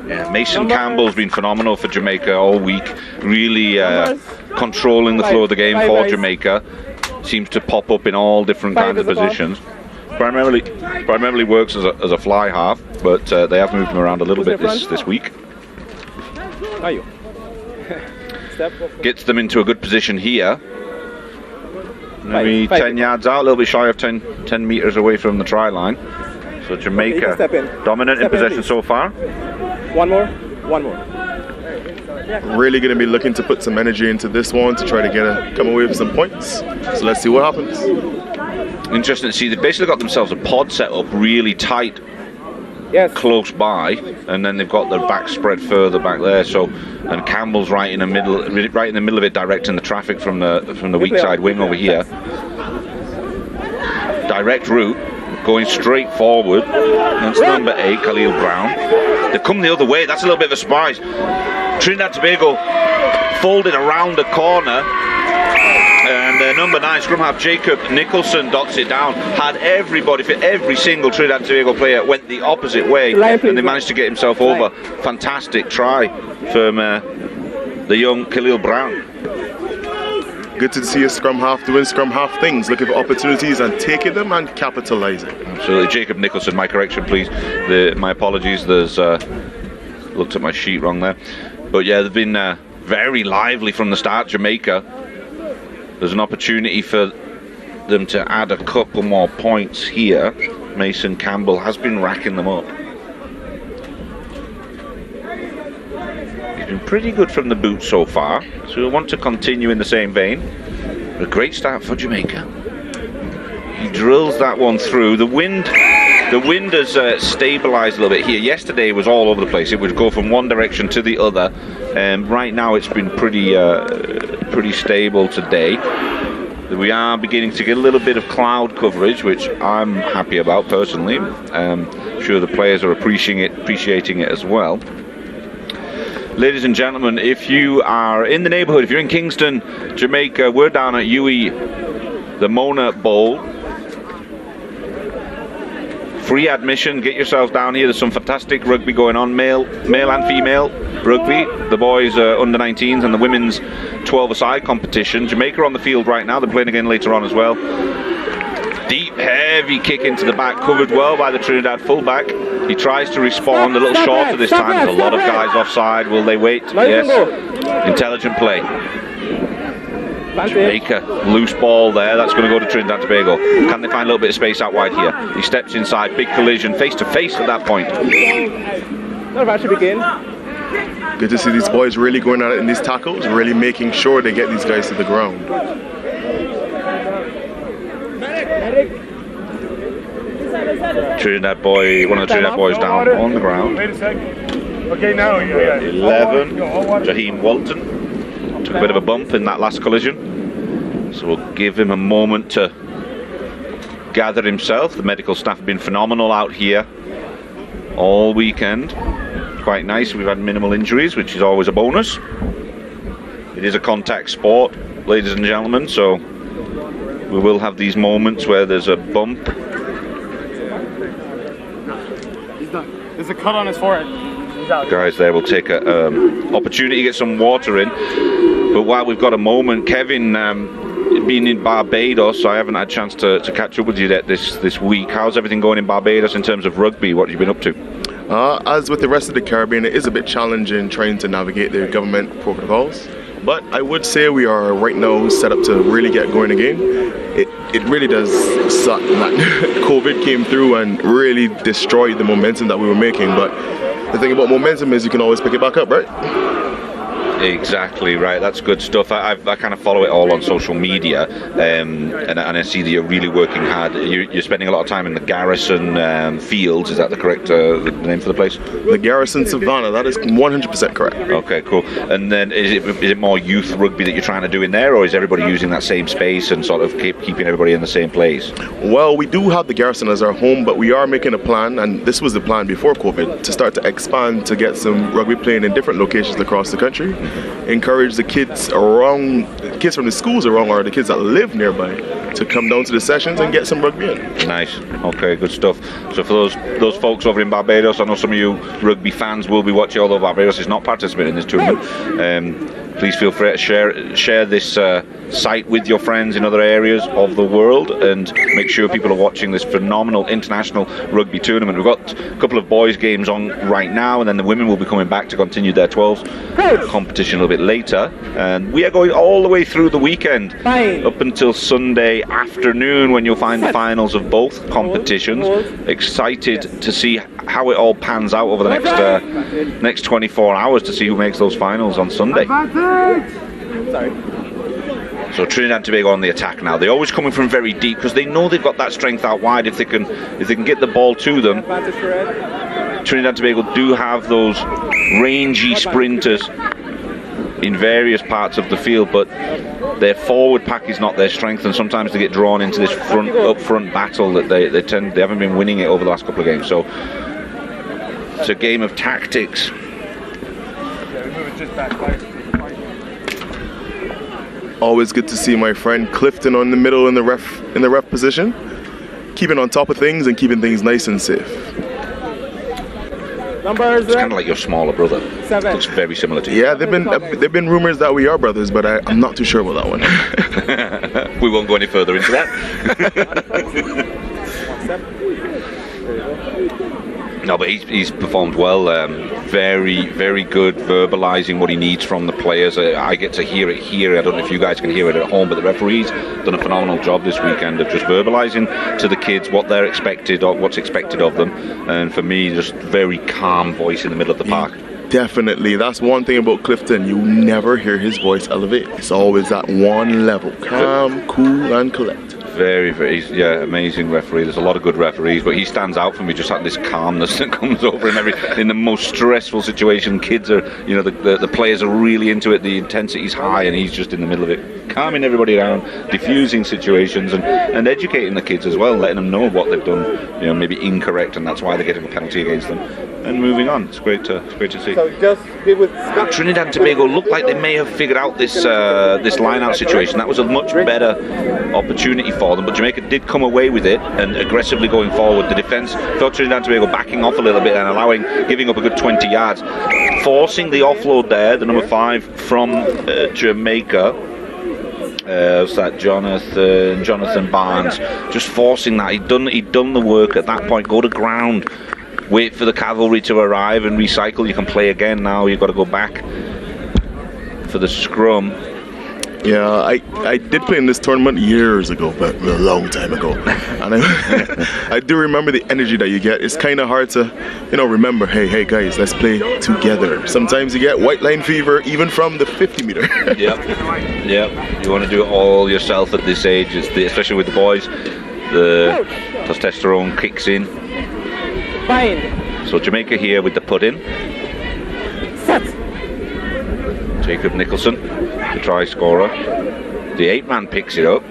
Yeah, Mason Campbell's been phenomenal for Jamaica all week, really controlling the flow of the game for Jamaica. Seems to pop up in all different kinds of positions. Primarily works as a fly half, but they have moved him around a little bit this week. Gets them into a good position here. Maybe 10 yards out, a little bit shy of 10 meters away from the try line. So Jamaica dominant in possession so far. One more. Really going to be looking to put some energy into this one to try to come away with some points. So let's see what happens. Interesting to see, they've basically got themselves a pod set up really tight, close by, and then they've got their back spread further back there. So, and Campbell's right in the middle of it, directing the traffic from the weak side wing over here. Direct route, going straight forward. That's number 8, Khalil Brown. They come the other way. That's a little bit of a surprise. Trinidad Tobago folded around the corner. And number 9, scrum half Jacob Nicholson dots it down. Had every single Trinidad Tobago player went the opposite way, and they managed to get himself over. Fantastic try from the young Khalil Brown. Good to see a scrum half doing scrum half things, looking for opportunities and taking them and capitalizing. Absolutely. Jacob Nicholson, my correction please. My apologies, there's looked at my sheet wrong there. But yeah, they've been very lively from the start, Jamaica. There's an opportunity for them to add a couple more points here. Mason Campbell has been racking them up. He's been pretty good from the boot so far, so we'll want to continue in the same vein. A great start for Jamaica. He drills that one through. The wind has stabilized a little bit here. Yesterday it was all over the place. It would go from one direction to the other. Right now it's been pretty stable today. We are beginning to get a little bit of cloud coverage, which I'm happy about personally. I'm sure the players are appreciating it as well. Ladies and gentlemen, if you are in the neighborhood, if you're in Kingston, Jamaica, we're down at UE, the Mona Bowl. Free admission, get yourselves down here. There's some fantastic rugby going on, male and female rugby. The boys under 19s and the women's 12-a-side competition. Jamaica on the field right now. They're playing again later on as well. Deep, heavy kick into the back, covered well by the Trinidad fullback. He tries to respond a little shorter this time. There's a lot of guys offside. Will they wait? Yes. Intelligent play. Jamaica, loose ball there. That's going to go to Trinidad and Tobago. Can they find a little bit of space out wide here? He steps inside, big collision, face to face at that point. Good to see these boys really going at it in these tackles, really making sure they get these guys to the ground. Trinidad boy, one of the Trinidad boys down on the ground. Okay, now 11, Jaheim Walton. Took a bit of a bump in that last collision, so we'll give him a moment to gather himself. The medical staff have been phenomenal out here all weekend. Quite nice. We've had minimal injuries, which is always a bonus. It is a contact sport, ladies and gentlemen, so we will have these moments where there's a bump. There's a cut on his forehead. Guys there will take an opportunity to get some water in. But while we've got a moment, Kevin, being in Barbados, I haven't had a chance to catch up with you yet this week. How's everything going in Barbados in terms of rugby? What have you been up to? As with the rest of the Caribbean, it is a bit challenging trying to navigate their government protocols. But I would say we are right now set up to really get going again. It really does suck that COVID came through and really destroyed the momentum that we were making. But the thing about momentum is you can always pick it back up, right? Exactly right. That's good stuff. I kind of follow it all on social media, and I see that you're really working hard. You're spending a lot of time in the Garrison Fields. Is that the correct name for the place? The Garrison Savannah. That is 100% correct. Okay, cool. And then is it more youth rugby that you're trying to do in there, or is everybody using that same space and sort of keeping everybody in the same place? Well, we do have the Garrison as our home, but we are making a plan, and this was the plan before COVID, to start to expand to get some rugby playing in different locations across the country. encourage the kids from the schools around, or the kids that live nearby, to come down to the sessions and get some rugby in. Nice. Okay, good stuff. So for those folks over in Barbados, I know some of you rugby fans will be watching, although Barbados is not participating in this tournament. Please feel free to share this site with your friends in other areas of the world, and make sure people are watching this phenomenal international rugby tournament. We've got a couple of boys games on right now, and then the women will be coming back to continue their 12s competition a little bit later. And we are going all the way through the weekend up until Sunday afternoon, when you'll find the finals of both competitions. Excited to see how it all pans out over the next 24 hours to see who makes those finals on Sunday. So Trinidad and Tobago on the attack now. They're always coming from very deep because they know they've got that strength out wide. If they can get the ball to them. Trinidad and Tobago do have those rangy sprinters in various parts of the field, but their forward pack is not their strength, and sometimes they get drawn into this up front battle that they haven't been winning it over the last couple of games. So it's a game of tactics. Always good to see my friend Clifton on the middle in the ref position, keeping on top of things and keeping things nice and safe. It's kind of like your smaller brother. Looks very similar to you. Yeah, they've been rumors that we are brothers, but I'm not too sure about that one. We won't go any further into that. No, but he's performed well. Very, very good, verbalising what he needs from the players. I get to hear it here. I don't know if you guys can hear it at home, but the referee's done a phenomenal job this weekend of just verbalising to the kids what they're expected or what's expected of them. And for me, just very calm voice in the middle of the park. Definitely. That's one thing about Clifton. You never hear his voice elevate. It's always at one level. Calm, cool, and collected. Very, very, amazing referee. There's a lot of good referees, but he stands out for me, just like this calmness that comes over him in the most stressful situation. Kids are, the players are really into it, the intensity's high, and he's just in the middle of it, calming everybody down, diffusing situations, and educating the kids as well, letting them know what they've done, maybe incorrect, and that's why they're getting a penalty against them, and moving on. It's great to see. So just be with Trinidad and Tobago looked like they may have figured out this line-out situation. That was a much better opportunity for them, but Jamaica did come away with it and aggressively going forward. The defence thought Trinidad and Tobago backing off a little bit and giving up a good 20 yards, forcing the offload there, the number 5 from Jamaica. Was that Jonathan Barnes, just forcing that. He'd done the work at that point. Go to ground, wait for the cavalry to arrive and recycle. You can play again now. You've got to go back for the scrum. Yeah, I did play in this tournament years ago, but a long time ago, and I do remember the energy that you get. It's kind of hard to, remember. Hey guys, let's play together. Sometimes you get white line fever even from the 50 meter. Yep. You want to do it all yourself at this age, especially with the boys. The testosterone kicks in. Fine. So Jamaica here with the put-in. Jacob Nicholson, the try scorer. The 8-man picks it up.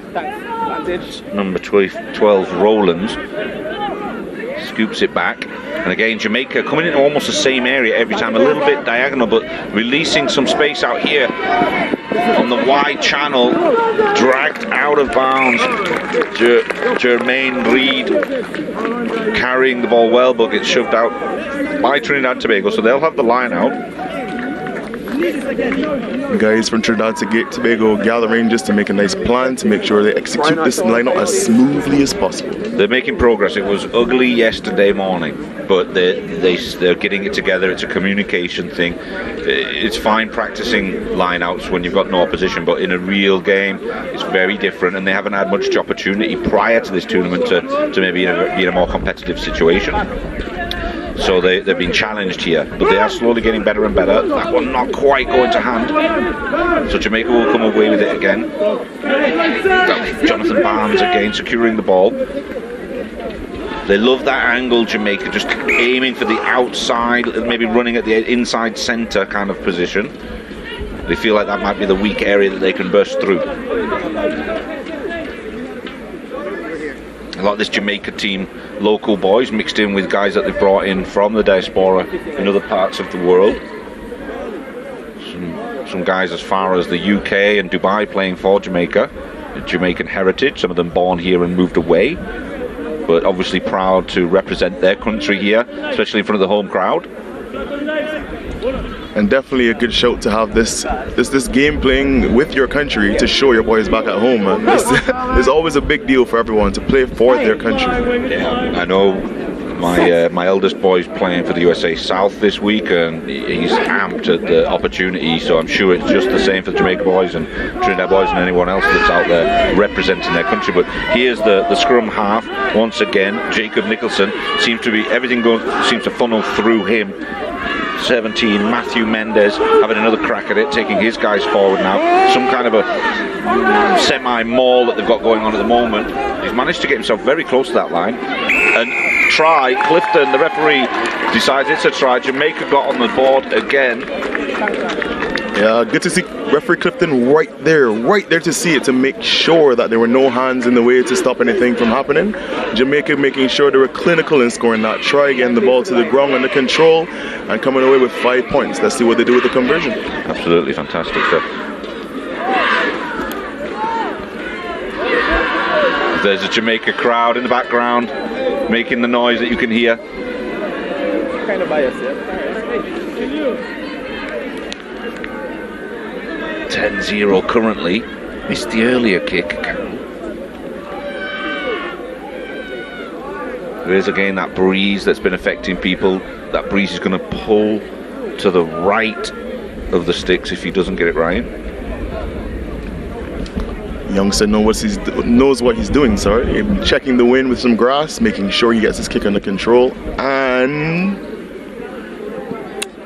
Number 12, Rowlands, scoops it back. And again, Jamaica coming in almost the same area every time, a little bit diagonal, but releasing some space out here on the wide channel, dragged out of bounds. Jermaine Reed carrying the ball well, but gets shoved out by Trinidad and Tobago, so they'll have the line out. Guys from Trinidad and Tobago gathering just to make a nice plan to make sure they execute this lineup as smoothly as possible. They're making progress. It was ugly yesterday morning, but they're getting it together. It's a communication thing. It's fine practicing lineouts when you've got no opposition, but in a real game, it's very different, and they haven't had much opportunity prior to this tournament to maybe be in a more competitive situation. So they've been challenged here, but they are slowly getting better and better. That one not quite going to hand. So Jamaica will come away with it again. Jonathan Barnes again securing the ball. They love that angle, Jamaica, just aiming for the outside, maybe running at the inside centre kind of position. They feel like that might be the weak area that they can burst through. A lot of this Jamaica team, local boys mixed in with guys that they've brought in from the diaspora in other parts of the world. some guys as far as the UK and Dubai playing for Jamaica, Jamaican heritage, some of them born here and moved away, but obviously proud to represent their country here, especially in front of the home crowd. And definitely a good shout to have this game playing with your country to show your boys back at home, man. It's always a big deal for everyone to play for their country. Yeah, I know my eldest boy's playing for the USA South this week, and he's amped at the opportunity, so I'm sure it's just the same for the Jamaica boys and Trinidad boys and anyone else that's out there representing their country. But here's the scrum half once again. Jacob Nicholson seems to funnel through him. 17, Matthew Mendes having another crack at it, taking his guys forward now. Some kind of a semi-maul that they've got going on at the moment. He's managed to get himself very close to that line. And try, Clifton, the referee decides it's a try. Jamaica got on the board again. Yeah, good to see referee Clifton right there to see it, to make sure that there were no hands in the way to stop anything from happening. Jamaica making sure they were clinical in scoring that try, getting the ball to the ground under control and coming away with 5 points. Let's see what they do with the conversion. Absolutely fantastic stuff. There's a Jamaica crowd in the background making the noise that you can hear. Kind of biased, yeah. 10-0 currently. Missed the earlier kick. There's again that breeze that's been affecting people. That breeze is going to pull to the right of the sticks if he doesn't get it right. Youngster knows what he's doing, sorry. Checking the wind with some grass, making sure he gets his kick under control, and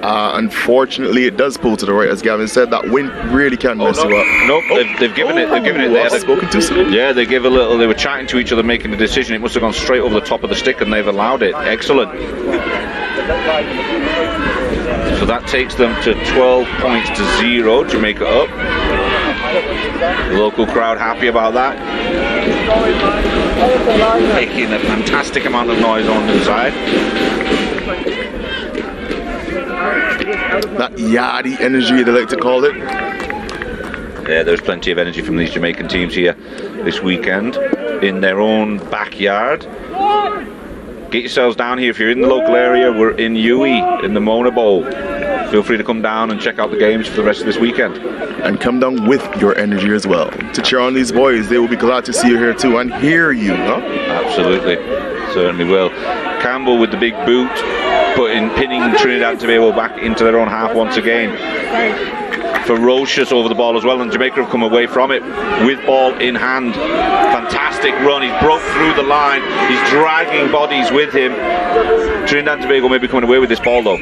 unfortunately it does pull to the right, as Gavin said. That wind really can mess you up. Nope, they've given it. I've spoken too soon. Yeah, they gave a little. They were chatting to each other, making a decision. It must have gone straight over the top of the stick, and they've allowed it. Excellent. So that takes them to 12 points to 0. Jamaica up. The local crowd happy about that. Making a fantastic amount of noise on the side. That yardie energy, they like to call it. Yeah, there's plenty of energy from these Jamaican teams here this weekend in their own backyard. Get yourselves down here if you're in the local area. We're in Uwe in the Mona Bowl. Feel free to come down and check out the games for the rest of this weekend. And come down with your energy as well to cheer on these boys. They will be glad to see you here too and hear you, huh? Absolutely, certainly will. Campbell with the big boot, pinning Trinidad and Tobago back into their own half once again. Ferocious over the ball as well, and Jamaica have come away from it with ball in hand. Fantastic run, he's broke through the line, he's dragging bodies with him. Trinidad and Tobago may be coming away with this ball though.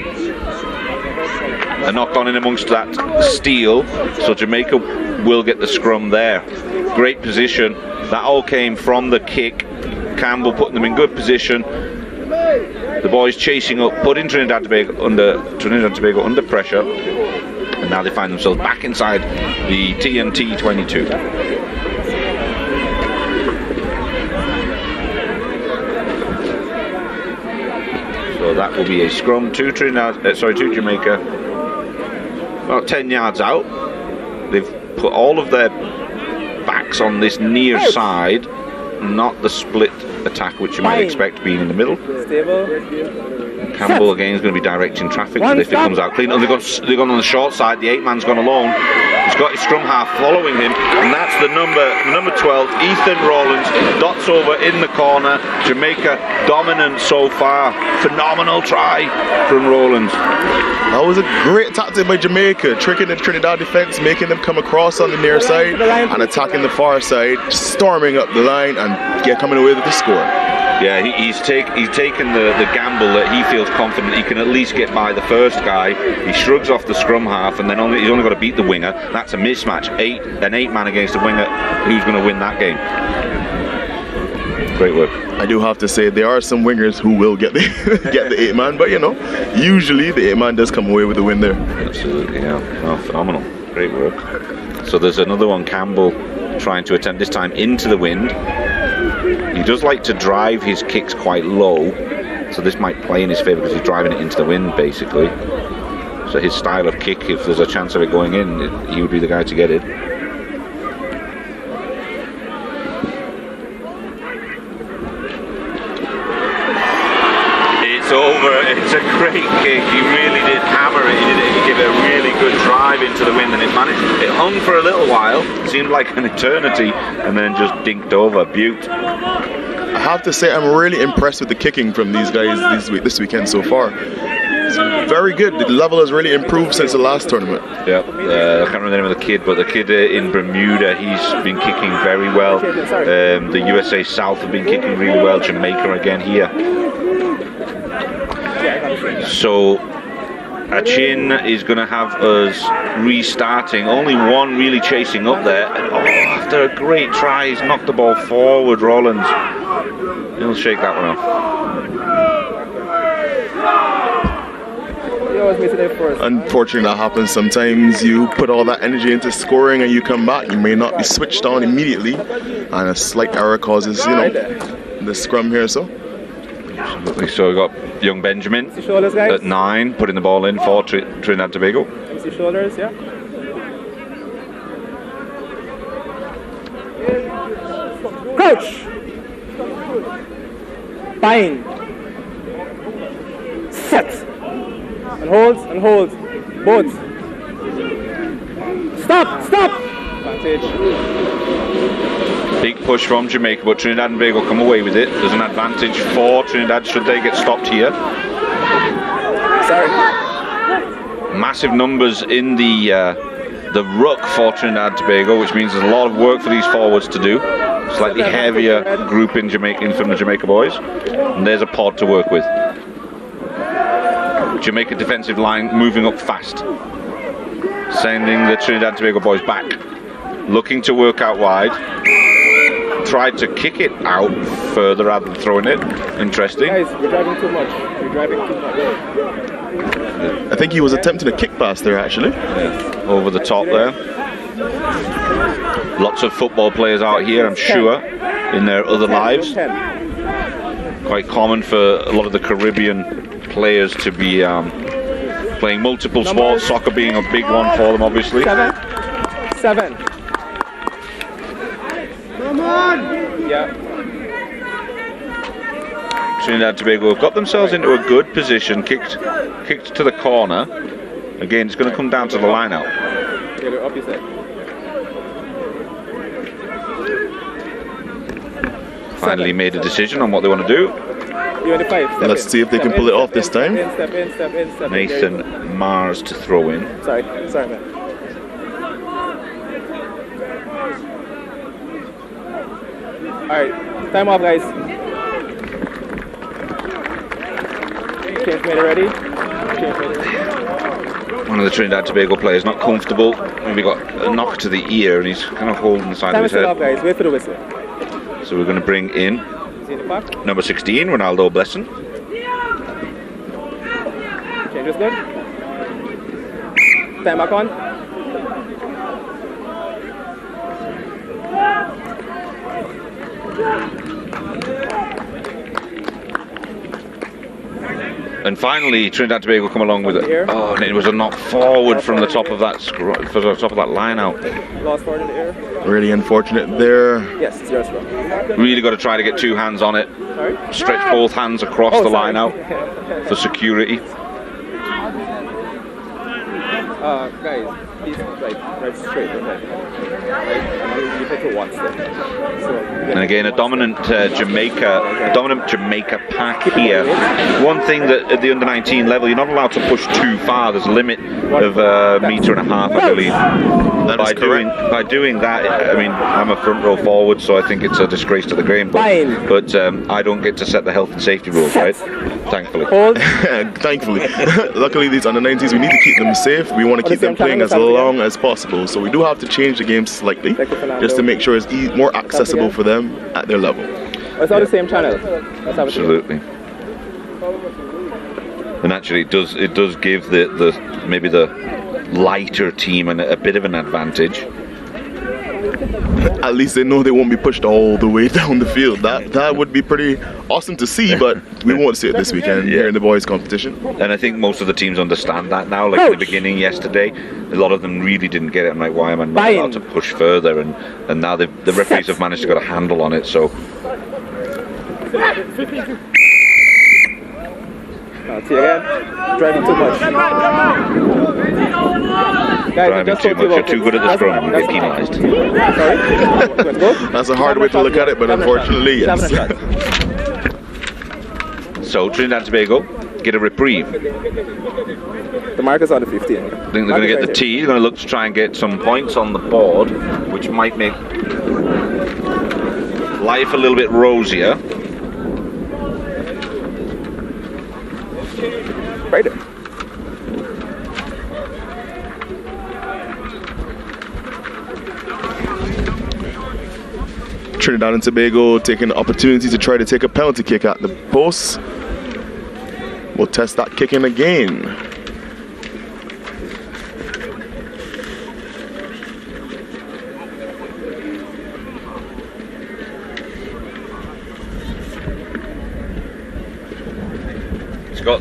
A knock on in amongst that steel, so Jamaica will get the scrum there. Great position, that all came from the kick. Campbell putting them in good position. The boys chasing up, putting Trinidad and Tobago under pressure, and now they find themselves back inside the TNT 22. So that will be a scrum to Jamaica. About 10 yards out. They've put all of their backs on this near side, not the split attack which you might expect being in the middle. Campbell again is going to be directing traffic to this. It comes out clean. They've gone on the short side. The 8-man's gone alone. He's got his scrum half following him, and that's the number 12, Ethan Rowlands. Dots over in the corner. Jamaica dominant so far. Phenomenal try from Rowlands. That was a great tactic by Jamaica, tricking the Trinidad defense, making them come across on the near side and attacking the far side, storming up the line and coming away with the score. Yeah, he's taken the gamble that he feels confident he can at least get by the first guy. He shrugs off the scrum half, and then he's only got to beat the winger. That's a mismatch. An 8-man against a winger. Who's going to win that game? Great work. I do have to say there are some wingers who will get the 8-man, but usually the 8-man does come away with the win there. Absolutely, yeah. Oh, phenomenal. Great work. So there's another one, Campbell, trying to attempt this time into the wind. He does like to drive his kicks quite low, so this might play in his favour because he's driving it into the wind, basically. So his style of kick, if there's a chance of it going in, he would be the guy to get it. It's over. It's a great kick. He really did hammer it. He give it a really good drive into the wind, and it hung for a little while. Seemed like an eternity, and then just dinked over. Beaut. I have to say, I'm really impressed with the kicking from these guys this weekend so far. It's very good. The level has really improved since the last tournament. Yeah, I can't remember the name of the kid, but the kid in Bermuda, he's been kicking very well. The USA South have been kicking really well. Jamaica again here. So Achin is going to have us restarting. Only one really chasing up there. And, after a great try, he's knocked the ball forward, Rollins. He'll shake that one off. Unfortunately, that happens sometimes. You put all that energy into scoring and you come back, you may not be switched on immediately, and a slight error causes, the scrum here. So we got young Benjamin at 9, putting the ball in for Trinidad and Tobago. Shoulders, yeah. Crouch. Bind. Set. And hold. Both. Stop. Advantage. Big push from Jamaica, but Trinidad and Tobago come away with it. There's an advantage for Trinidad should they get stopped here. Sorry. Massive numbers in the ruck for Trinidad and Tobago, which means there's a lot of work for these forwards to do. Slightly heavier group in from the Jamaica boys. And there's a pod to work with. Jamaica defensive line moving up fast. Sending the Trinidad and Tobago boys back. Looking to work out wide. Tried to kick it out further rather than throwing it. Interesting. Guys, you're driving too much. I think he was attempting a kick pass there, actually. Yeah, over the top there. Lots of football players out here, I'm sure, in their other lives. Quite common for a lot of the Caribbean players to be playing multiple sports, soccer being a big one for them, obviously. 7. Come on! Yeah. Trinidad and Tobago have got themselves into a good position, kicked to the corner. Again, it's going to come down to the line out. Finally made a decision on what they want to do. Let's see if they can pull it off this time. Step in. Nathan Mars to throw in. Sorry, man. Alright, time off, guys. Change made ready. One of the Trinidad and Tobago players not comfortable. Maybe got a knock to the ear and he's kind of holding the side of his head. Time is off, guys. Wait for the whistle. So we're going to bring in number 16, Ronaldo Blesson. Change is good. Time back on. And finally, Trinidad and Tobago come along with it. Oh, and it was a knock forward from the top of that line out. Lost forward in the air. Really unfortunate there. Yes, it's yours, bro. Really got to try to get 2 hands on it. Stretch both hands across the line out for security. Guys, please right straight. You take it once then. And again, a dominant Jamaica pack here. One thing that at the under-19 level, you're not allowed to push too far. There's a limit of 1.5 meters, I believe. By doing that, I mean, I'm a front row forward, so I think it's a disgrace to the game. But I don't get to set the health and safety rules, right? Thankfully. Thankfully. Luckily, these under-19s, we need to keep them safe. We want to keep them playing as long as possible. So we do have to change the game slightly, just to make sure it's more accessible for them at their level. It's all the same channel. Absolutely. And actually, it does give maybe the lighter team a bit of an advantage. at least they know they won't be pushed all the way down the field. That would be pretty awesome to see, but we won't see it this weekend here in the boys' competition. And I think most of the teams understand that now. Like in the beginning yesterday, a lot of them really didn't get it. I'm like, why am I not allowed to push further? And now the referees have managed to get a handle on it. So. See again, driving too much. Guys, Driving too much. You're too good at the scrum. You get penalised. Sorry? That's a hard way to look at it, but unfortunately, yes. So Trinidad and Tobago get a reprieve. The marker's on the 15. I think they're going to get the tee. They're going to look to try and get some points on the board, which might make life a little bit rosier. Right there. Trinidad and Tobago taking the opportunity to try to take a penalty kick at the post. We'll test that kicking again.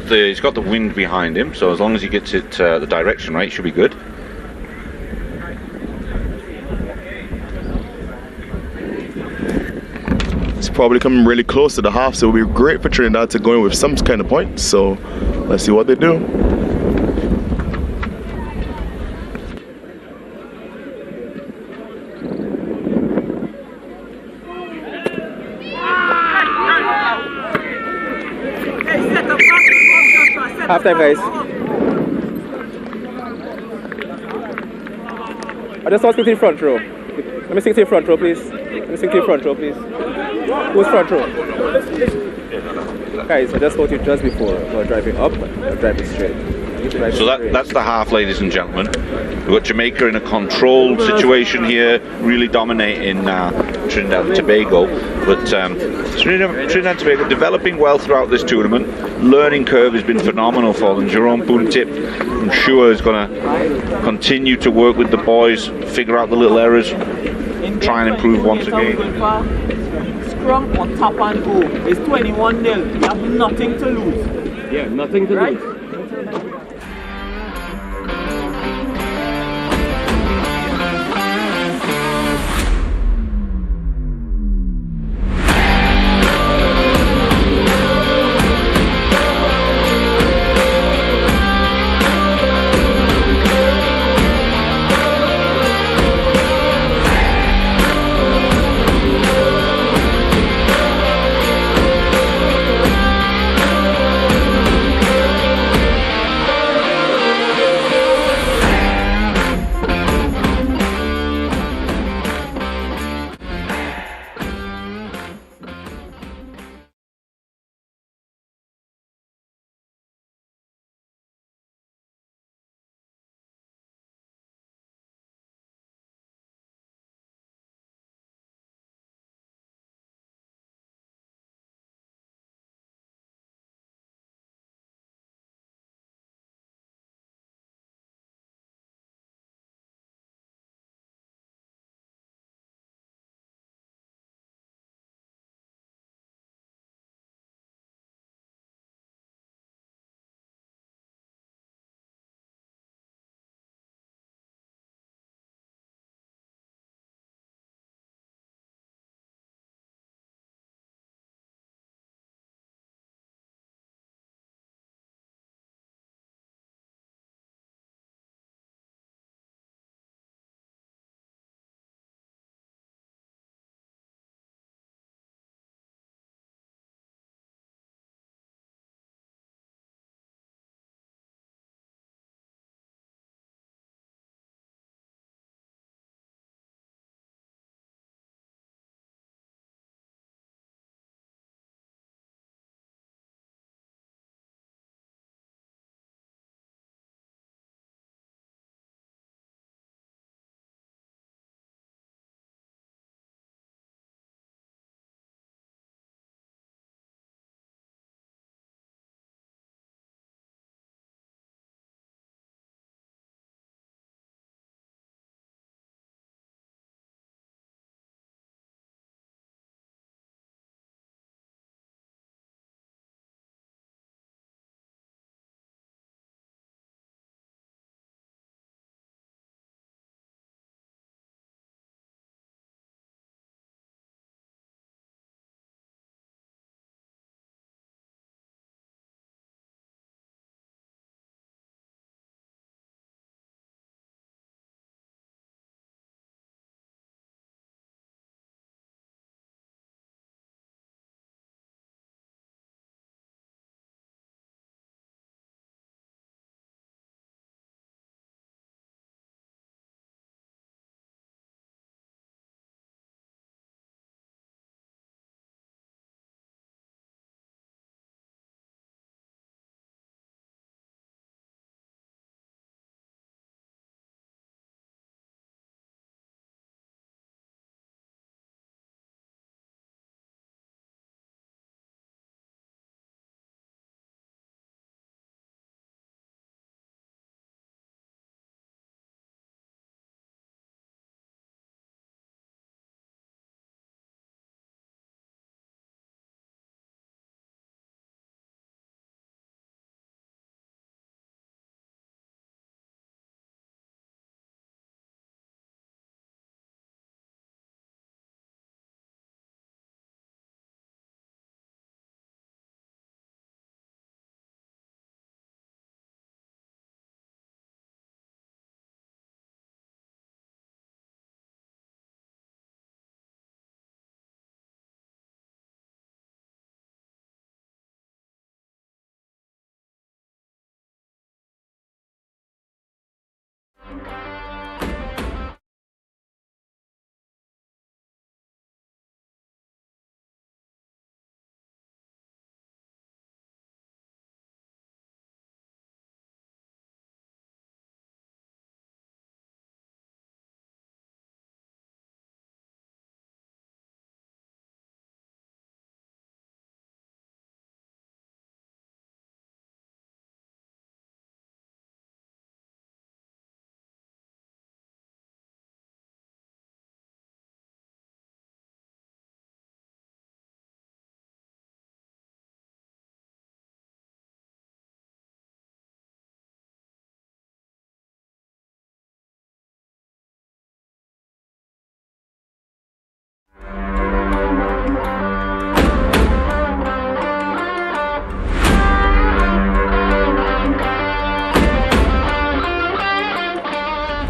He's got the wind behind him, so as long as he gets it the direction right, it should be good. It's probably coming really close to the half, so it'll be great for Trinidad to go in with some kind of points. So let's see what they do. Half time, guys. I just want to stick to the front row. Let me stick to the front row, please. Let me stick to the front row, please. Who's front row? Guys, I just told you just before we're driving up, we're driving straight. So that's the half, ladies and gentlemen. We've got Jamaica in a controlled situation here, really dominating Trinidad and Tobago. But Trinidad and Tobago developing well throughout this tournament. Learning curve has been phenomenal for them. Jerome Puntip, I'm sure, is going to continue to work with the boys, figure out the little errors, try and improve once again. Scrum on top and go. It's 21-0. You have nothing to lose. Yeah, nothing to lose.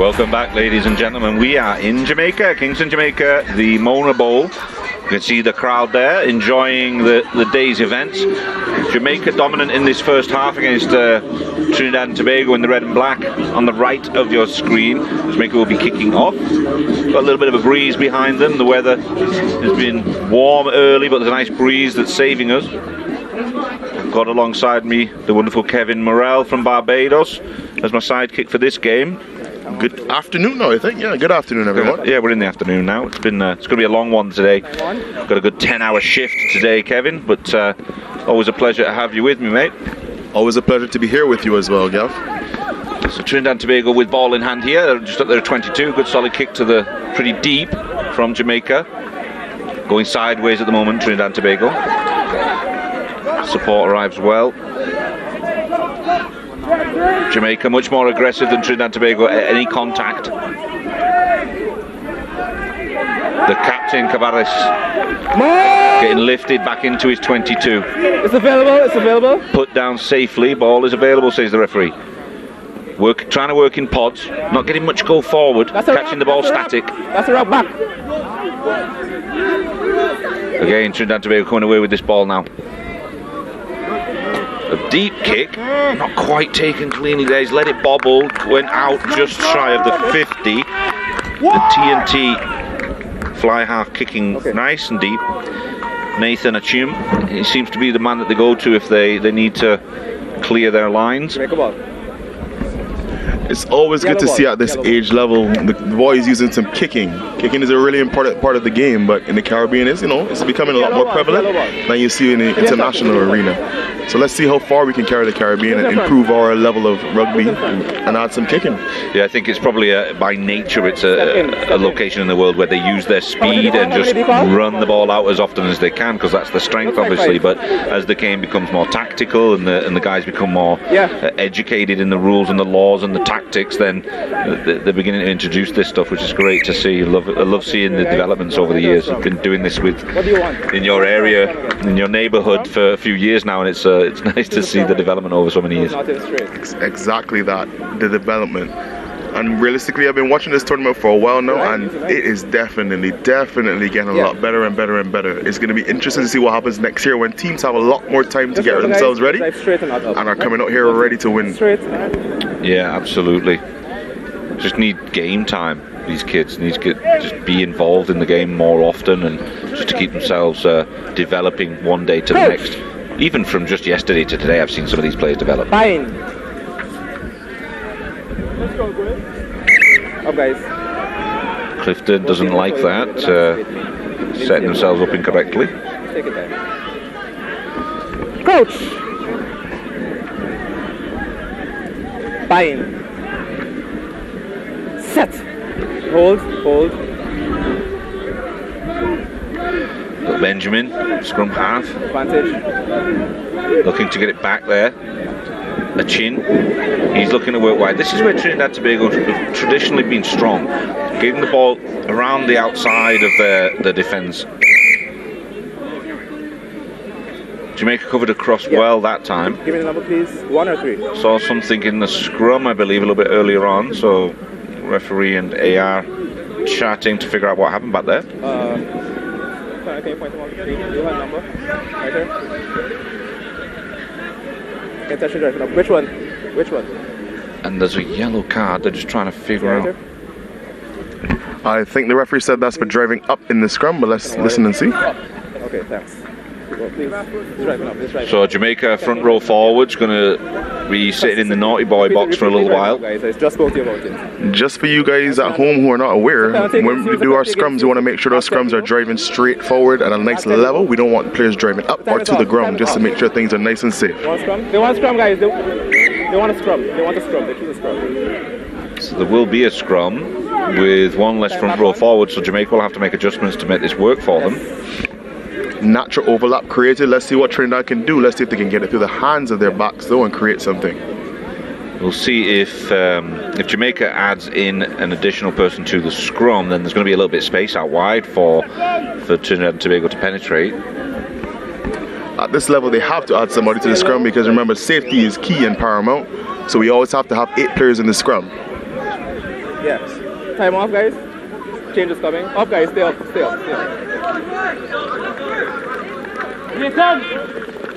Welcome back, ladies and gentlemen. We are in Jamaica, Kingston, Jamaica, the Mona Bowl. You can see the crowd there enjoying the day's events. Jamaica dominant in this first half against Trinidad and Tobago in the red and black on the right of your screen. Jamaica will be kicking off. Got a little bit of a breeze behind them. The weather has been warm early, but there's a nice breeze that's saving us. I've got alongside me the wonderful Kevin Morrell from Barbados as my sidekick for this game. Good afternoon now, I think. Yeah, good afternoon, everyone. Yeah, we're in the afternoon now. It's going to be a long one today. Got a good 10-hour shift today, Kevin, but always a pleasure to have you with me, mate. Always a pleasure to be here with you as well, Gav. So Trinidad and Tobago with ball in hand here. They're just up there at 22. Good solid kick to the pretty deep from Jamaica. Going sideways at the moment, Trinidad and Tobago. Support arrives well. Jamaica much more aggressive than Trinidad and Tobago at any contact. The captain, Cavares, getting lifted back into his 22. It's available, it's available. Put down safely, ball is available, says the referee. Trying to work in pods, not getting much go forward, catching the ball static. That's a rock back. Again, Trinidad and Tobago coming away with this ball now. A deep kick, not quite taken cleanly there. He's let it bobble, went out just shy of the 50. The TNT fly half kicking nice and deep. Nathan Achim, he seems to be the man that they go to if they need to clear their lines. It's always good to see at this age level the boys using some kicking. Kicking is a really important part of the game, but in the Caribbean, it's becoming a lot more prevalent than you see in the international arena. So let's see how far we can carry the Caribbean and improve our level of rugby and add some kicking. Yeah, I think it's probably by nature it's a location in the world where they use their speed and just run the ball out as often as they can, because that's the strength, obviously. But as the game becomes more tactical and the guys become more educated in the rules and the laws and the tactics, then they're beginning to introduce this stuff, which is great to see. I love seeing the developments over the years. I've been doing this in your area, in your neighbourhood for a few years now, and it's nice to see the development over so many years. Exactly that, the development. And realistically, I've been watching this tournament for a while now, and it is definitely getting a lot better and better and better. It's going to be interesting to see what happens next year when teams have a lot more time to get themselves ready and are coming out here ready to win. Yeah, absolutely. Just need game time. These kids need to just be involved in the game more often, and just to keep themselves developing one day to the next. Even from just yesterday to today, I've seen some of these players develop. Fine. Up, guys. Clifton doesn't like that, setting themselves up incorrectly. Take it back. Coach. Fine. Set. Hold. Got Benjamin, scrum half. Advantage. Looking to get it back there. A chin. He's looking to work wide. This is where Trinidad and Tobago have traditionally been strong. Getting the ball around the outside of their defence. Jamaica covered across well that time. Give me the number, please. 1 or 3? Saw something in the scrum, I believe, a little bit earlier on. So referee and AR chatting to figure out what happened back there. Can you point them out? Do you have a number? Right here. Intention driving up. Which one? And there's a yellow card. They're just trying to figure out. I think the referee said that's for driving up in the scrum, but let's listen and see. Okay, thanks. Well, please. Driving up. So Jamaica front row forwards going to be sitting in the naughty boy box for a little while. Just spoke to you about it. Just for you guys at home who are not aware, when we do our scrums, we want to make sure those scrums are driving straight forward at a nice level. We don't want players driving up or to the ground, just to make sure things are nice and safe. They want a scrum, guys. They want a scrum. They choose a scrum. So there will be a scrum with one less front row forward, so Jamaica will have to make adjustments to make this work for them. Natural overlap created. Let's see what Trinidad can do. Let's see if they can get it through the hands of their backs though and create something. We'll see if Jamaica adds in an additional person to the scrum, then there's going to be a little bit of space out wide for Trinidad and Tobago to penetrate. At this level, they have to add somebody to the scrum because remember, safety is key and paramount. So we always have to have 8 players in the scrum. Yes. Time off, guys. Change is coming. Up, guys. Stay up. Stay up. Stay up. Here come.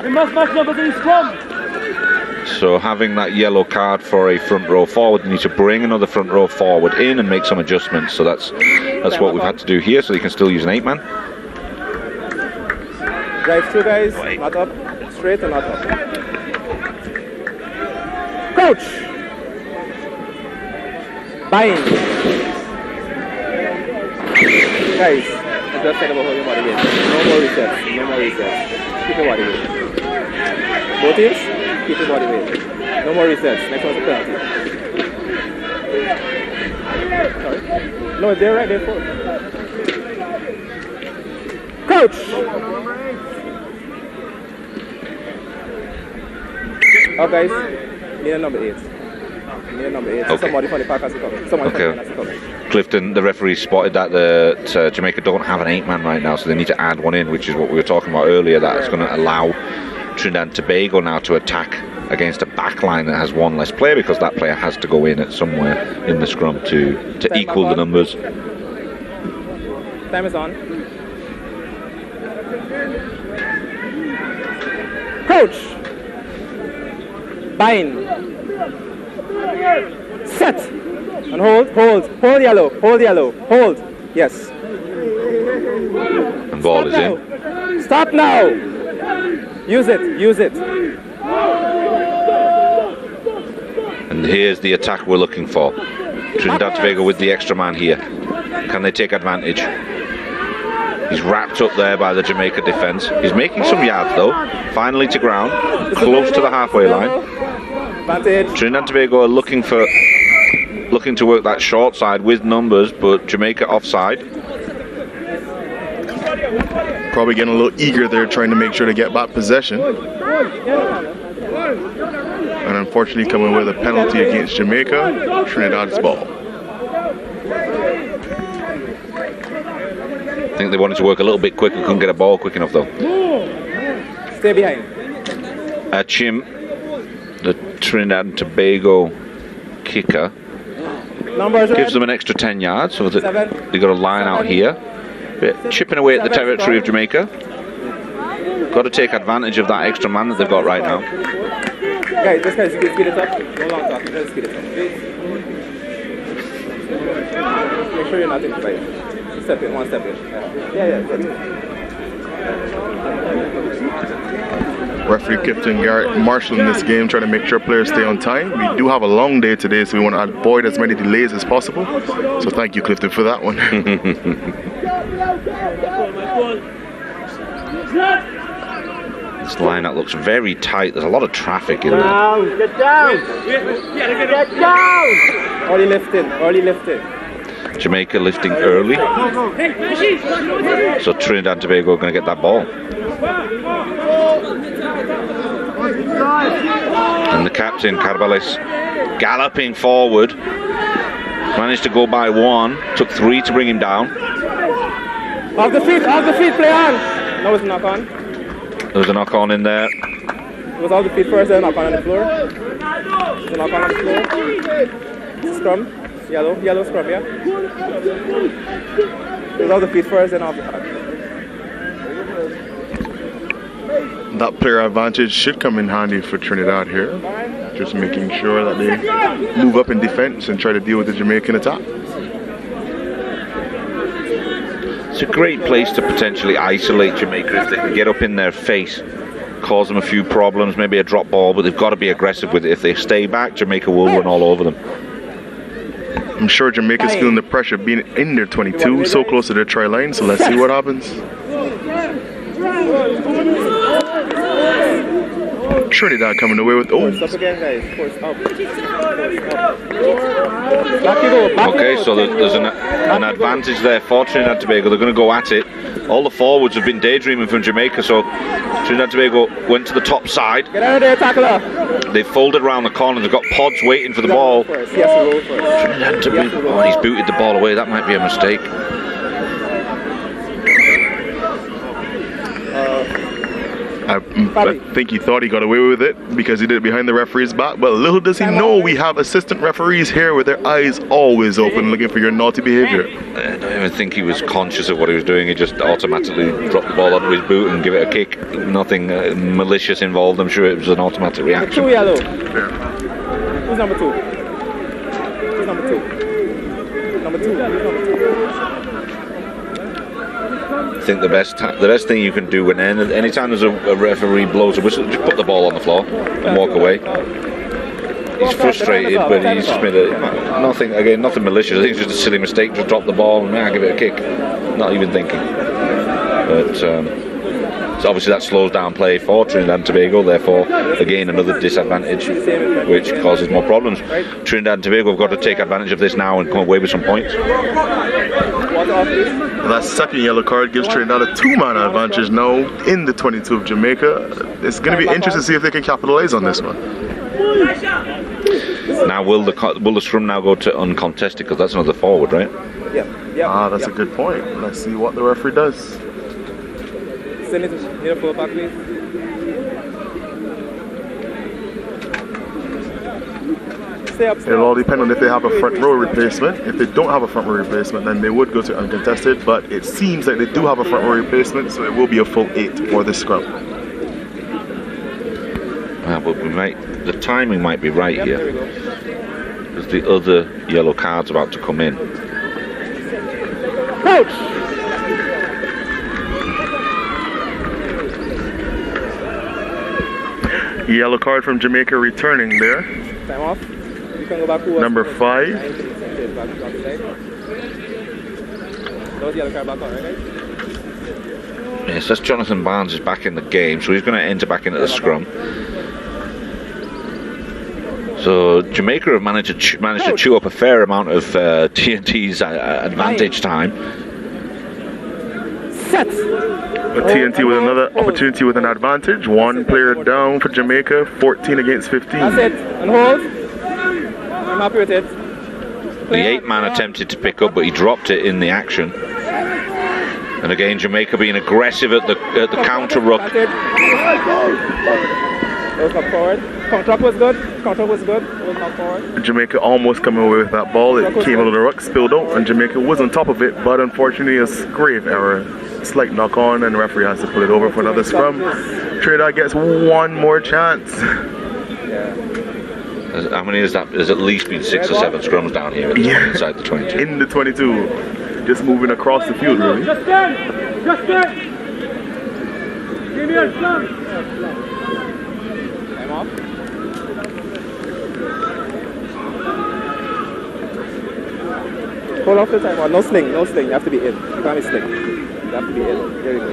We must match numbers in scrum. So having that yellow card for a front row forward, you need to bring another front row forward in and make some adjustments. So that's what we've had to do here. So you can still use an 8-man. Drive through, guys. Not up. Straight and not up. Coach. Bind. Guys, I just said about how your body weight. No more resets. No more resets. Keep your body weight. Both teams, keep your body weight. No more resets. Next one's a penalty. Sorry. No, they're right there for Coach! Up, guys. Need a number 8. Need a number 8. Okay. Somebody from the pack has to come. Somebody from the pack has to come. Clifton, the referee, spotted that Jamaica don't have an 8-man right now, so they need to add one in, which is what we were talking about earlier. That's going to allow Trinidad and Tobago now to attack against a back line that has one less player, because that player has to go in at somewhere in the scrum to equal the numbers. Time is on. Coach! Bind. Set! And hold yellow, hold. Yes. And ball is in. Stop now! Use it. And here's the attack we're looking for. Trinidad Tobago with the extra man here. Can they take advantage? He's wrapped up there by the Jamaica defence. He's making some yards though. Finally to ground, close to the halfway line. Trinidad Tobago are looking to work that short side with numbers, but Jamaica offside. Probably getting a little eager there, trying to make sure to get back possession. And unfortunately coming with a penalty against Jamaica, Trinidad's ball. I think they wanted to work a little bit quicker, couldn't get a ball quick enough though. Stay behind. Chim, the Trinidad and Tobago kicker, gives them an extra 10 yards, so that they've got a line out here. But chipping away at the territory of Jamaica. Got to take advantage of that extra man that they've got right now. Guys, just guys, speed it up. No long talking, just speed it up. Make sure you're not in fight. Step in, one step in. Yeah, step in. Referee Clifton Garrett marshalling this game, trying to make sure players stay on time. We do have a long day today, so we want to avoid as many delays as possible. So thank you, Clifton, for that one. This lineup looks very tight. There's a lot of traffic in there. Get down! Get down! Early lifting. Jamaica lifting early. So Trinidad and Tobago are going to get that ball. And the captain, Carvalles, galloping forward. Managed to go by one. Took 3 to bring him down. Off the feet, play on. No, it's a knock on. There was a knock on in there. It was off the feet first, then knock on the floor. There's a knock on the floor. Scrum. Yellow scrum, yeah? It was off the feet first, then off the back. That player advantage should come in handy for Trinidad here. Just making sure that they move up in defense and try to deal with the Jamaican attack. It's a great place to potentially isolate Jamaica if they can get up in their face, cause them a few problems, maybe a drop ball, but they've got to be aggressive with it. If they stay back, Jamaica will run all over them. I'm sure Jamaica's feeling the pressure being in their 22, so close to their try line, so let's see what happens. Trinidad coming away with Stop again, guys. Force up. Okay, so there's an advantage there for Trinidad and Tobago. They're going to go at it. All the forwards have been daydreaming from Jamaica, so Trinidad and Tobago went to the top side. Get out of there, tackler. They folded around the corner. They've got pods waiting for the ball. Trinidad and Tobago. Oh, he's booted the ball away. That might be a mistake. I think he thought he got away with it because he did it behind the referee's back. But little does he know we have assistant referees here with their eyes always open looking for your naughty behavior. I don't even think he was conscious of what he was doing. He just automatically dropped the ball onto his boot and give it a kick. Nothing malicious involved. I'm sure it was an automatic reaction. 2 yellow. Yeah. Who's number 2? Who's number 2? Number 2. Who's number 2? I think the best thing you can do when anytime there's a referee blows a whistle, just put the ball on the floor and walk away. He's frustrated, but he's just made nothing malicious. I think it's just a silly mistake. Just drop the ball and give it a kick, not even thinking. But so obviously that slows down play for Trinidad and Tobago. Therefore, again another disadvantage, which causes more problems. Trinidad and Tobago have got to take advantage of this now and come away with some points. That second yellow card gives Trinidad a 2-man advantage now in the 22 of Jamaica. It's going to be interesting to see if they can capitalize on this one. Now, will the scrum now go to uncontested, because that's another forward, right? Yeah. That's a good point. Let's see what the referee does. Send it to the full back, please. It'll all depend on if they have a front row replacement. If they don't have a front row replacement, then they would go to uncontested. But it seems like they do have a front row replacement, so it will be a full 8 for this scrum. But the timing might be right here, because the other yellow card's about to come in. Coach! Yellow card from Jamaica returning there. Time off. You can go back to Number 5. Those yellow card back on, right? Yes, that's Jonathan Barnes is back in the game, so he's going to enter back into the scrum. So Jamaica have managed to chew up a fair amount of TNT's advantage time. Set. TNT with another opportunity with an advantage. 1 player down for Jamaica, 14 against 15. That's it. And hold. I'm happy with it. The 8-man attempted to pick up, but he dropped it in the action. And again, Jamaica being aggressive at the counter ruck. Those up forward. Contract was good. Those up forward. Jamaica almost coming away with that ball. It came out of the ruck, spilled out, and Jamaica was on top of it, but unfortunately a grave error. Slight knock on, and the referee has to pull it over for another scrum. Trinidad gets 1 more chance. How many is that? There's at least been 6 or 7 scrums down here inside the 22. In the 22. Just moving across the field, really. Just get! Give me a scrum! Time off. Hold off the time. No sling. You have to be in. You can't be sling. You have to be in. There you go.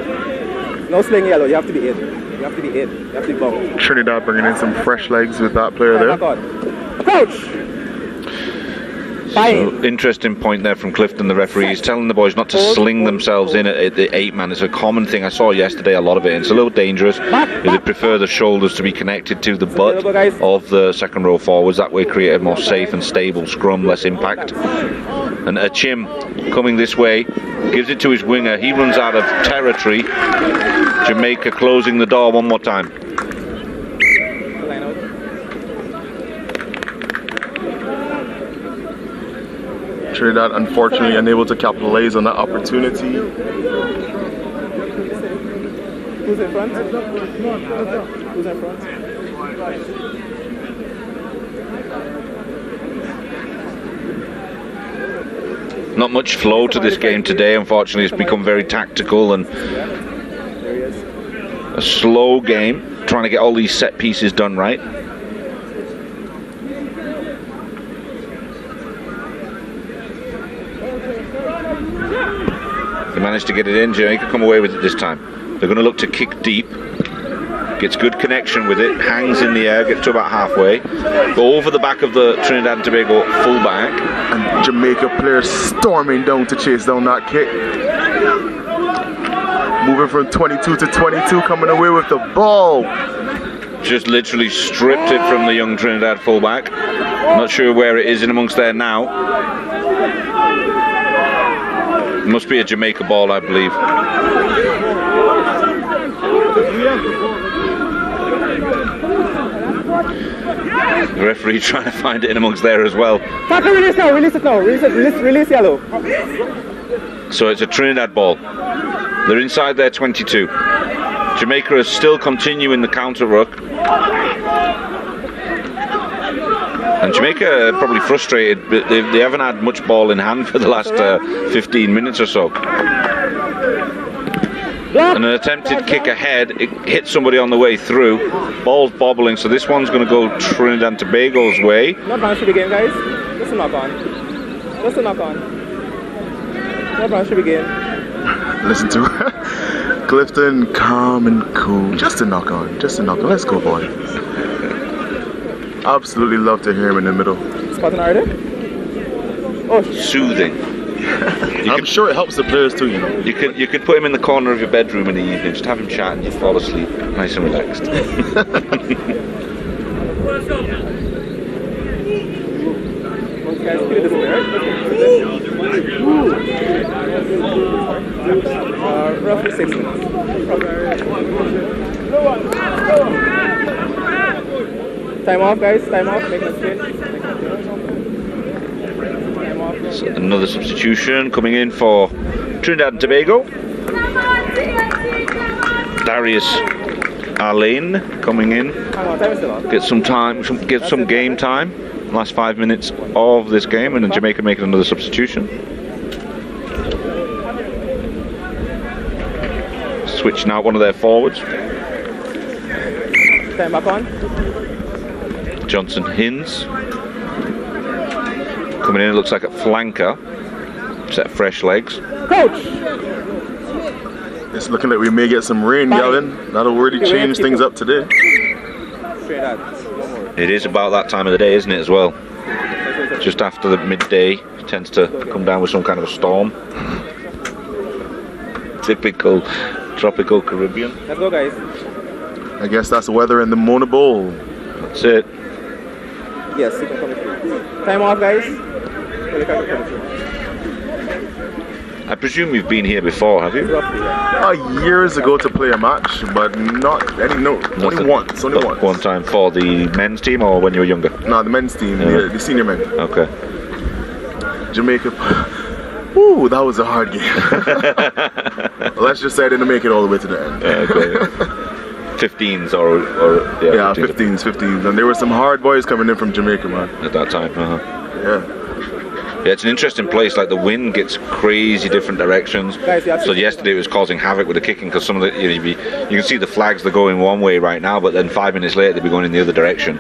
No sling yellow. You have to be in. You have to be bound. Trinidad bringing in some fresh legs with that player there. Approach! So, interesting point there from Clifton, the referee. He's telling the boys not to sling themselves in at the 8-man. It's a common thing. I saw yesterday a lot of it. It's a little dangerous. They prefer the shoulders to be connected to the butt of the second row forwards. That way create a more safe and stable scrum, less impact. And Achim coming this way, gives it to his winger. He runs out of territory. Jamaica closing the door one more time. Trinidad unfortunately unable to capitalize on that opportunity. Who's in front? Not much flow to this game today, unfortunately. It's become very tactical and a slow game, trying to get all these set pieces done right. They managed to get it in. Jamaica come away with it this time. They're going to look to kick deep. Gets good connection with it, hangs in the air, gets to about halfway, go over the back of the Trinidad and Tobago fullback. And Jamaica players storming down to chase down that kick. Moving from 22 to 22, coming away with the ball. Just literally stripped it from the young Trinidad fullback. Not sure where it is in amongst there now. It must be a Jamaica ball, I believe. The referee trying to find it in amongst there as well. Tackle, release now, release it now, release yellow. So it's a Trinidad ball. They're inside their 22. Jamaica is still continuing the counter ruck. And Jamaica are probably frustrated, but they haven't had much ball in hand for the last 15 minutes or so. And an attempted kick ahead, it hit somebody on the way through. Ball's bobbling, so this one's going to go Trinidad and Tobago's way. Not bad should begin, guys. Just a knock on. Just a knock on. Not bad should begin. Listen to Clifton, calm and cool. Just a knock on. Just a knock on. Let's go, boys. Absolutely love to hear him in the middle. Spot an order? Oh, Soothing. I'm sure it helps the players too, you know. You could put him in the corner of your bedroom in the evening, just have him chat and you fall asleep, nice and relaxed. Roughly 6 minutes. Time off, guys. Time off. Make a straight. So another substitution coming in for Trinidad and Tobago. Darius Arlene coming in. Hang on, time is still on. Get some time, get some game time. Last 5 minutes of this game, and then Jamaica making another substitution. Switching out one of their forwards. Time back on. Johnson Hins coming in, it looks like a flanker. Set of fresh legs. Coach! It's looking like we may get some rain, Gavin. That'll really change things up today. Straight out. It is about that time of the day, isn't it, as well? Just after the midday, it tends to come down with some kind of a storm. Typical tropical Caribbean. Let's go, guys. I guess that's the weather in the Mona Bowl. That's it. Yes, you can come through. Time off, guys. I presume you've been here before, have you? Roughly, yeah. Years ago to play a match, but not any, no, only once. Only once. One time for the men's team, or when you were younger? No, the men's team, Yeah. the senior men. Okay. Jamaica. Ooh, that was a hard game. Let's just say I didn't make it all the way to the end. Okay. 15s or yeah, 15s. And there were some hard boys coming in from Jamaica, man. At that time, Yeah. Yeah, it's an interesting place. Like the wind gets crazy different directions. So yesterday it was causing havoc with the kicking because some of the you can see the flags, they're going one way right now, but then 5 minutes later they'd be going in the other direction.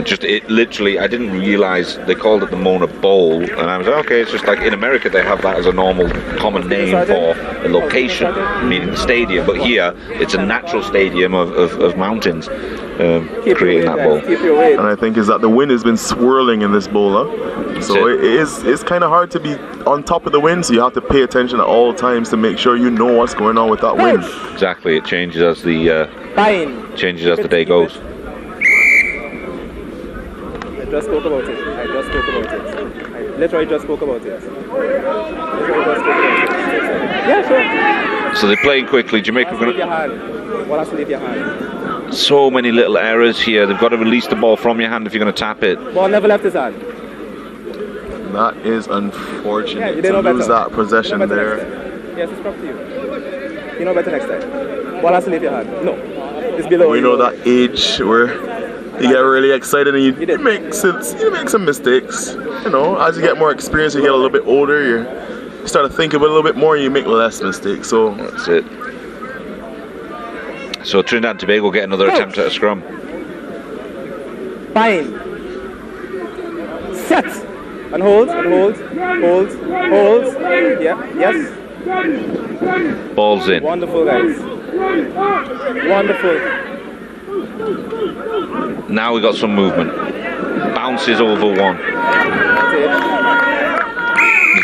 Just it literally, I didn't realise they called it the Mona Bowl, and I was like, okay, it's just like in America they have that as a normal common name for a location, meaning the stadium, but here it's a natural stadium of mountains creating that bowl. And I think is that the wind has been swirling in this bowl, huh? So it's kind of hard to be on top of the wind, so you have to pay attention at all times to make sure you know what's going on with that wind. Exactly, it changes as the day goes. I just spoke about it. I literally just spoke about it. Yeah, sure. So they're playing quickly. Jamaica Leave your hand. What has to leave your hand? So many little errors here. They've got to release the ball from your hand if you're going to tap it. Ball never left his hand. That is unfortunate Yeah, you to know lose better. that possession You know better there. next time. Yes, it's up to you. You know better next time. Ball has to leave your hand. No, it's below. We know that age where you get really excited and you did. make some mistakes. You know, as you get more experience, you get a little bit older, you start to think about it a little bit more and you make less mistakes. So That's it. So Trinidad and Tobago get another attempt at a scrum. Fine. Set. And hold. Yeah, yes. Ball's in. Wonderful, guys. Wonderful. Now we got some movement. Bounces over one.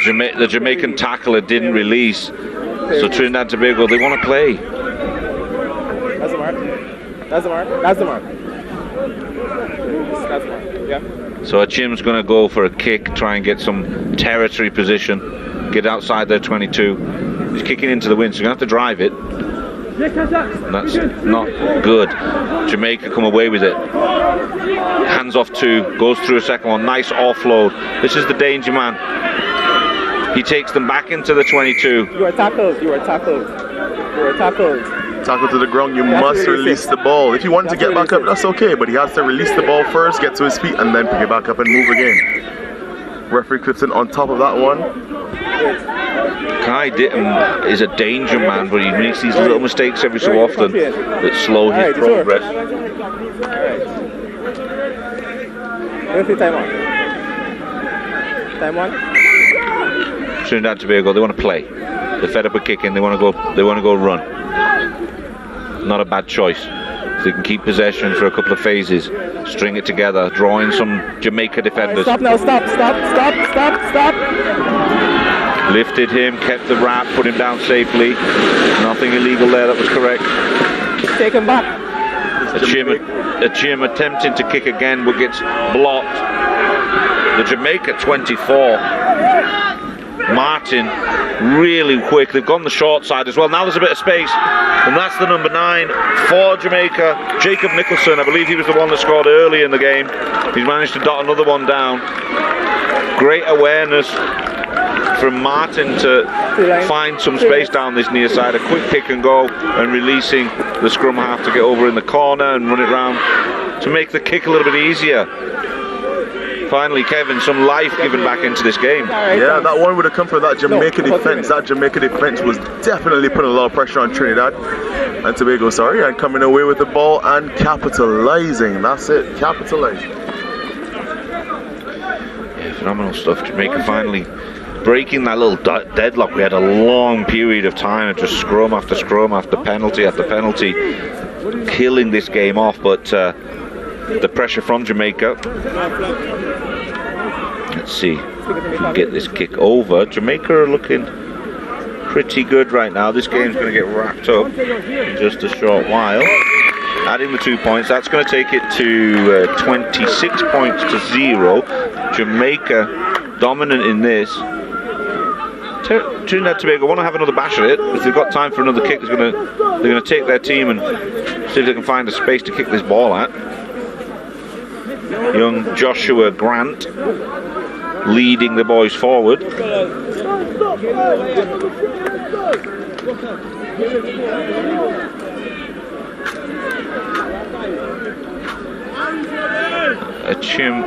The Jamaican tackler didn't release. So Trinidad and Tobago, they want to play. That's the mark. Yeah. So Achim's going to go for a kick, try and get some territory position, get outside their 22. He's kicking into the wind, so you're going to have to drive it. And that's not good. Jamaica come away with it. Hands off 2, goes through a second one. Nice offload. This is the danger man. He takes them back into the 22. You are tackled. You are tackled. You are tackled. Tackle to the ground, you must release the ball. If you want to get back up, that's okay, but he has to release the ball first, get to his feet, and then pick it back up and move again. Referee Clifton on top of that one. Kai Ditton is a danger man, but he makes these little mistakes every so often that slow his progress. Time on. Time on. Trinidad and Tobago, they want to play. They're fed up with kicking. They want to go run. Not a bad choice. If they can keep possession for a couple of phases, string it together, draw in some Jamaica defenders. Stop now! Stop! Lifted him, kept the wrap, put him down safely. Nothing illegal there. That was correct. Take him back. A Jim attempting to kick again, but gets blocked. The Jamaica 24. Martin really quick. They've gone the short side as well. Now there's a bit of space, and that's the number 9 for Jamaica, Jacob Nicholson. I believe he was the one that scored early in the game. He's managed to dot another one down. Great awareness from Martin to find some space down this near side. A quick kick and go, and releasing the scrum half to get over in the corner and run it round to make the kick a little bit easier. Finally, Kevin, some life given back into this game. Yeah, that one would have come from that Jamaica defense. That Jamaica defense was definitely putting a lot of pressure on Trinidad and Tobago, and coming away with the ball and capitalizing. That's it, capitalizing. Yeah, phenomenal stuff. Jamaica finally breaking that little deadlock. We had a long period of time of just scrum after penalty after penalty, killing this game off, but the pressure from Jamaica. Let's see if we can get this kick over. Jamaica are looking pretty good right now. This game's going to get wrapped up in just a short while. Adding the 2 points, that's going to take it to 26 points to 0. Jamaica dominant in this. Trinidad and Tobago want to have another bash at it. If they've got time for another kick, they're going to take their team and see if they can find a space to kick this ball at. Young Joshua Grant leading the boys forward. A Chim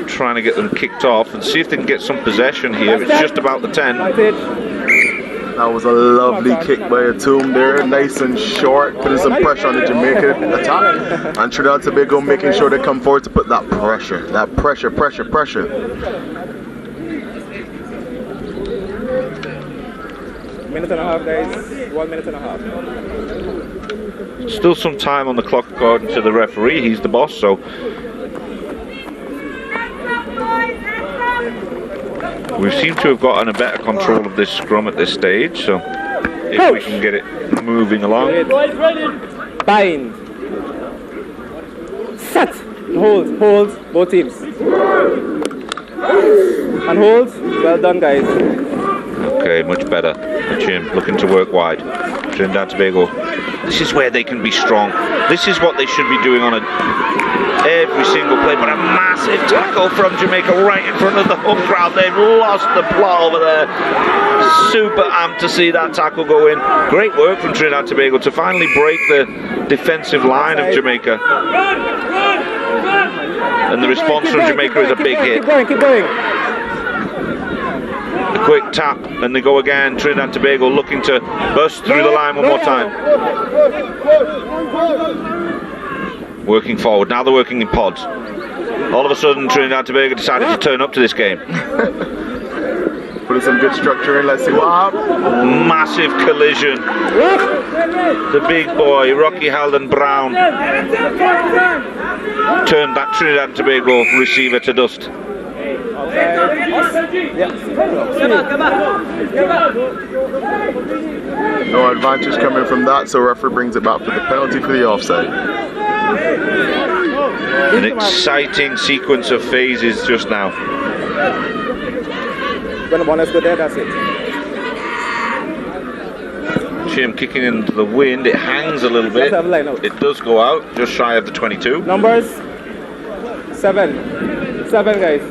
trying to get them kicked off and see if they can get some possession here. It's just about the 10. That was a lovely kick by Atum there, nice and short, putting some pressure on the Jamaica attack. And Trinidad and Tobago making sure they come forward to put that pressure. Minute and a half, guys. 1 minute and a half. Still some time on the clock according to the referee. He's the boss, so we seem to have gotten a better control of this scrum at this stage, so if we can get it moving along. Bind. Set. Hold, both teams. And hold. Well done, guys. Okay, much better. Jim looking to work wide. Trinidad and Tobago. This is where they can be strong. This is what they should be doing on every single play, but a massive tackle from Jamaica right in front of the home crowd. They've lost the plot over there. Super amped to see that tackle go in. Great work from Trinidad and Tobago to finally break the defensive line of Jamaica. And the response from Jamaica is a big hit. Keep going. A quick tap, and they go again. Trinidad and Tobago looking to burst through the line one more time. Working forward. Now they're working in pods. All of a sudden, Trinidad and Tobago decided to turn up to this game. Putting some good structure in. Let's see what happens. Massive collision. The big boy, Rocky Halden Brown, turned that Trinidad and Tobago receiver to dust. No advantage coming from that, so referee brings it back for the penalty for the offside. An exciting sequence of phases just now. When the ball is good there, that's it. Shim kicking into the wind. It hangs a little bit. Let's have a line out. It does go out, just shy of the 22. Numbers 7. 7 guys.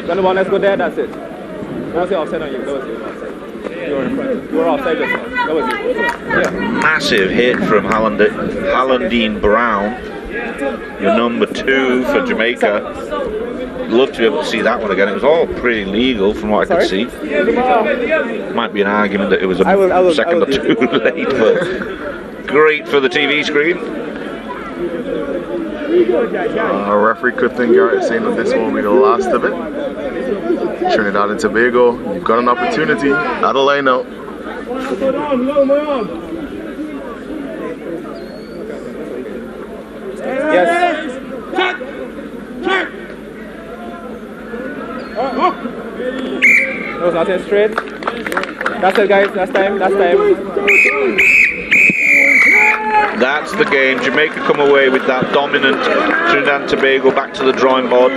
Then the one that's go there, that's it. That was the offside on you. That was the offside. You were in front. You were offside just now. That was it. Yeah. Massive hit from Hallandine Brown, the number 2 for Jamaica. Love to be able to see that one again. It was all pretty legal from what I could see. Might be an argument that it was a second or two late, but great for the TV screen. Referee Clifton Garrett saying that this will be the last of it. Trinidad and Tobago, you've got an opportunity at a line out. Yes. That was nothing straight. That's it guys, that's time. That's the game. Jamaica come away with that dominant. Trinidad and Tobago back to the drawing board.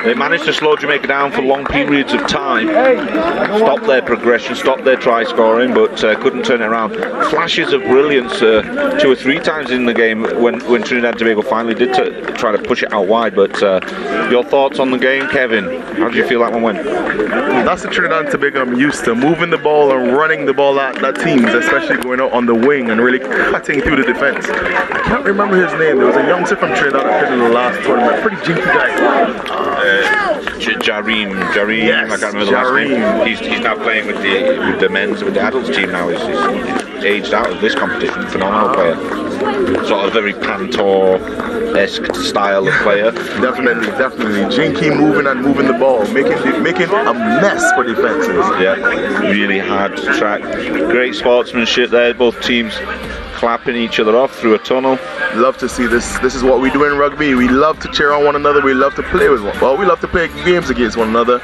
They managed to slow Jamaica down for long periods of time. Stop their progression, stop their try scoring, but couldn't turn it around. Flashes of brilliance 2 or 3 times in the game when Trinidad and Tobago finally did try to push it out wide. But your thoughts on the game, Kevin? How did you feel that one went? That's the Trinidad and Tobago I'm used to. Moving the ball and running the ball at teams, especially going out on the wing and really cutting through the defense. I can't remember his name. There was a youngster from Trinidad that played in the last tournament. Pretty jinky guy. Jareem. Yes, I can't remember the last name. He's now playing with the adults team now. He's aged out of this competition. Phenomenal player. Sort of very Pantor-esque style of player. Definitely. Jinky moving the ball, making a mess for defenses. Yeah, really hard to track. Great sportsmanship there. Both teams clapping each other off through a tunnel. Love to see this. This is what we do in rugby. We love to cheer on one another. We love to play with one. Well, we love to play games against one another.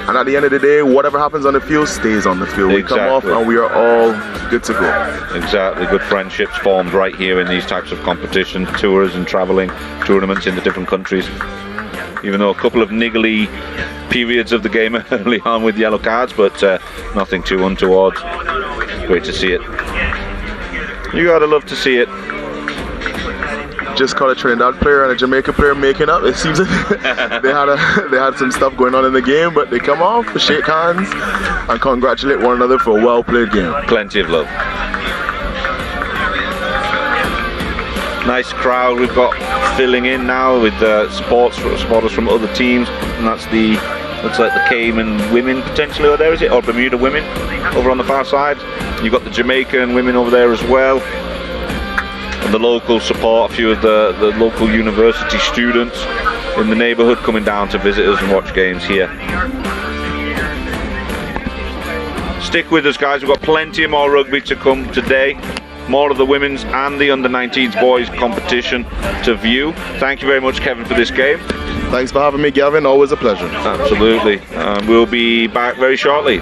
And at the end of the day, whatever happens on the field stays on the field. Exactly. We come off and we are all good to go. Exactly. Good friendships formed right here in these types of competitions, tours and travelling tournaments in the different countries. Even though a couple of niggly periods of the game early on with yellow cards, but nothing too untoward. Great to see it. You gotta love to see it. Just caught a Trinidad player and a Jamaica player making up. It seems like they had some stuff going on in the game, but they come off, shake hands, and congratulate one another for a well played game. Plenty of love. Nice crowd we've got filling in now with supporters from other teams, and that's looks like the Cayman women potentially over there, is it? Or Bermuda women over on the far side. You've got the Jamaican women over there as well. And the local support, a few of the local university students in the neighbourhood coming down to visit us and watch games here. Stick with us guys, we've got plenty of more rugby to come today. More of the women's and the under-19s boys competition to view. Thank you very much, Kevin, for this game. Thanks for having me, Gavin. Always a pleasure. Absolutely. We'll be back very shortly.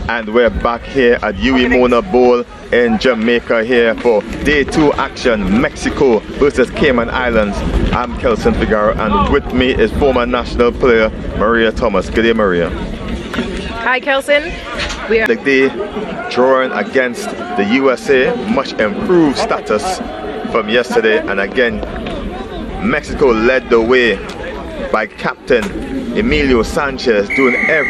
And we're back here at Mona Bowl in Jamaica here for day 2 action, Mexico versus Cayman Islands. I'm Kelson Figueroa, and with me is former national player Maria Thomas. Good day, Maria. Hi, Kelson. We are the day drawing against the USA, much improved status from yesterday, and again Mexico led the way by captain Emilio Sanchez doing everything.